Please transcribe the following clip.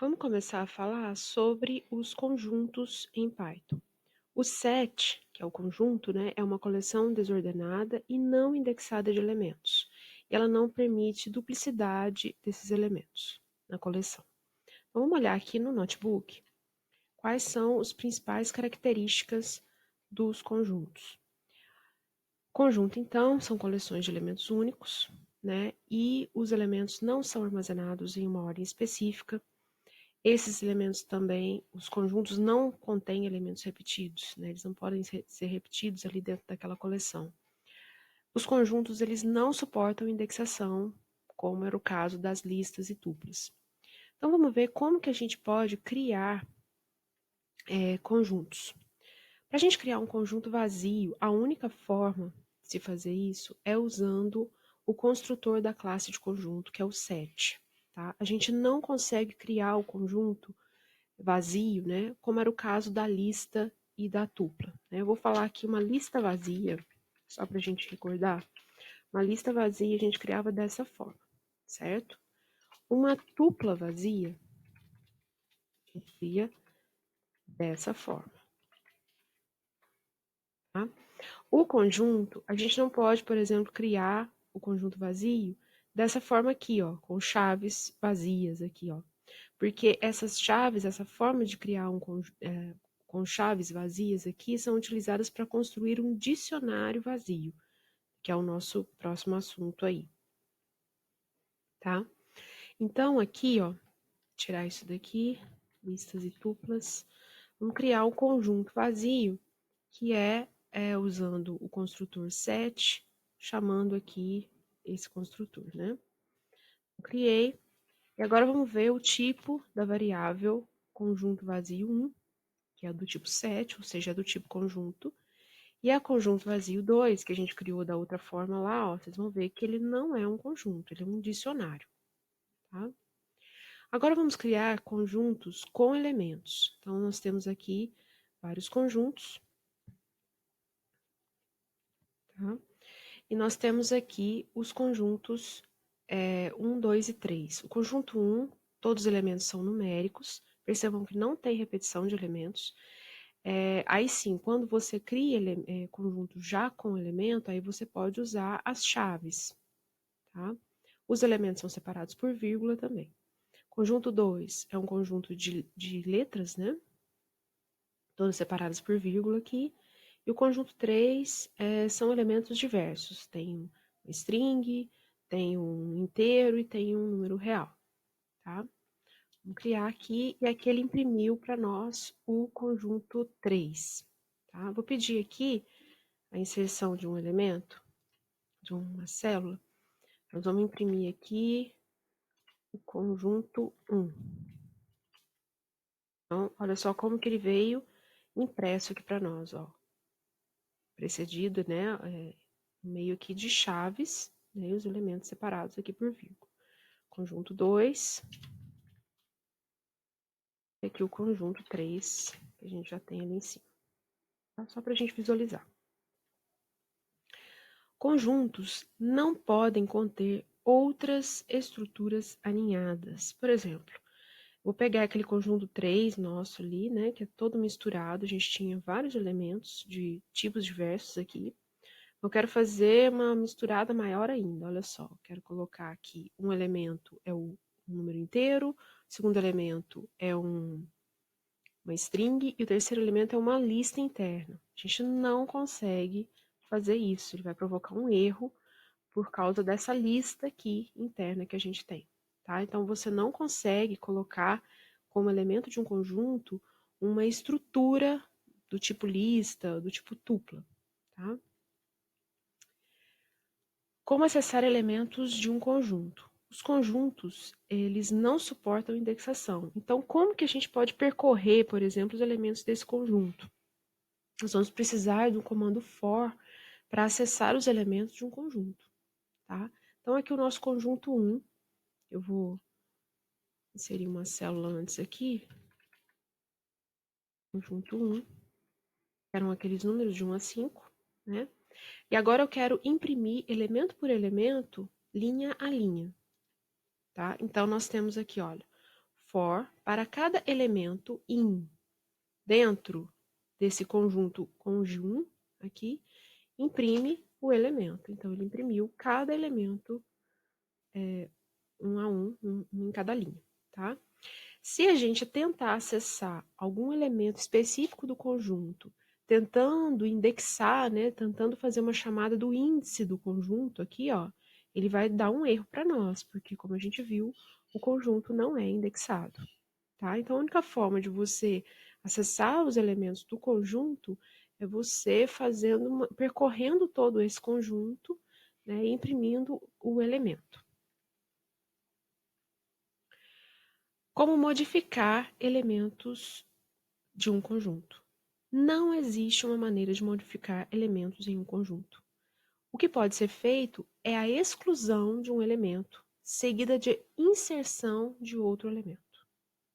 Vamos começar a falar sobre os conjuntos em Python. O set, que é o conjunto, né, é uma coleção desordenada e não indexada de elementos. E ela não permite duplicidade desses elementos na coleção. Então, vamos olhar aqui no notebook quais são as principais características dos conjuntos. Conjunto, então, são coleções de elementos únicos, né, e os elementos não são armazenados em uma ordem específica. Esses elementos também, os conjuntos não contêm elementos repetidos, né? Eles não podem ser repetidos ali dentro daquela coleção. Os conjuntos, eles não suportam indexação, como era o caso das listas e tuplas. Então, vamos ver como que a gente pode criar conjuntos. Para a gente criar um conjunto vazio, a única forma de se fazer isso é usando o construtor da classe de conjunto, que é o set. Tá? A gente não consegue criar o conjunto vazio, né? Como era o caso da lista e da tupla. Né? Eu vou falar aqui uma lista vazia, só para a gente recordar. Uma lista vazia a gente criava dessa forma, certo? Uma tupla vazia a gente cria dessa forma. Tá? O conjunto, a gente não pode, por exemplo, criar o conjunto vazio dessa forma aqui, ó, com chaves vazias aqui, ó. Porque essas chaves, essa forma de criar um com chaves vazias aqui, são utilizadas para construir um dicionário vazio, que é o nosso próximo assunto aí, tá? Então, aqui, ó, tirar isso daqui, listas e tuplas, vamos criar um conjunto vazio, que é usando o construtor set, chamando aqui esse construtor, né? Criei, e agora vamos ver o tipo da variável conjunto vazio 1, que é do tipo set, ou seja, é do tipo conjunto. E a conjunto vazio 2, que a gente criou da outra forma lá, ó, vocês vão ver que ele não é um conjunto, ele é um dicionário. Tá? Agora vamos criar conjuntos com elementos. Então, nós temos aqui vários conjuntos. Tá? E nós temos aqui os conjuntos 1, 2 e 3. O conjunto 1, todos os elementos são numéricos. Percebam que não tem repetição de elementos. Aí sim, quando você cria conjunto já com elemento, aí você pode usar as chaves. Tá? Os elementos são separados por vírgula também. Conjunto 2 é um conjunto de letras, né? Todas separadas por vírgula aqui. E o conjunto 3 são elementos diversos. Tem um string, tem um inteiro e tem um número real. Tá? Vamos criar aqui, e aqui ele imprimiu para nós o conjunto 3. Tá? Vou pedir aqui a inserção de um elemento, de uma célula. Nós vamos imprimir aqui o conjunto 1. Então, olha só como que ele veio impresso aqui para nós, ó. Precedido, né, meio aqui de chaves, né, os elementos separados aqui por vírgula. Conjunto 2. E aqui o conjunto 3, que a gente já tem ali em cima. Tá? Só para a gente visualizar. Conjuntos não podem conter outras estruturas aninhadas. Por exemplo, vou pegar aquele conjunto 3 nosso ali, né, que é todo misturado, a gente tinha vários elementos de tipos diversos aqui. Eu quero fazer uma misturada maior ainda, olha só, quero colocar aqui um elemento é o número inteiro, o segundo elemento é uma string e o terceiro elemento é uma lista interna. A gente não consegue fazer isso, ele vai provocar um erro por causa dessa lista aqui interna que a gente tem. Tá? Então, você não consegue colocar como elemento de um conjunto uma estrutura do tipo lista, do tipo tupla. Tá? Como acessar elementos de um conjunto? Os conjuntos, eles não suportam indexação. Então, como que a gente pode percorrer, por exemplo, os elementos desse conjunto? Nós vamos precisar do comando for para acessar os elementos de um conjunto. Tá? Então, aqui o nosso conjunto 1, eu vou inserir uma célula antes aqui, conjunto 1, eram aqueles números de 1 a 5, né? E agora eu quero imprimir elemento por elemento, linha a linha. Tá? Então, nós temos aqui, olha, for para cada elemento in dentro desse conjunto conjun aqui, imprime o elemento. Então, ele imprimiu cada elemento um a um em cada linha, tá? Se a gente tentar acessar algum elemento específico do conjunto, tentando indexar, né, tentando fazer uma chamada do índice do conjunto aqui, ó, ele vai dar um erro para nós, porque como a gente viu, o conjunto não é indexado, tá? Então a única forma de você acessar os elementos do conjunto é você percorrendo todo esse conjunto, né, e imprimindo o elemento. Como modificar elementos de um conjunto? Não existe uma maneira de modificar elementos em um conjunto. O que pode ser feito é a exclusão de um elemento, seguida de inserção de outro elemento.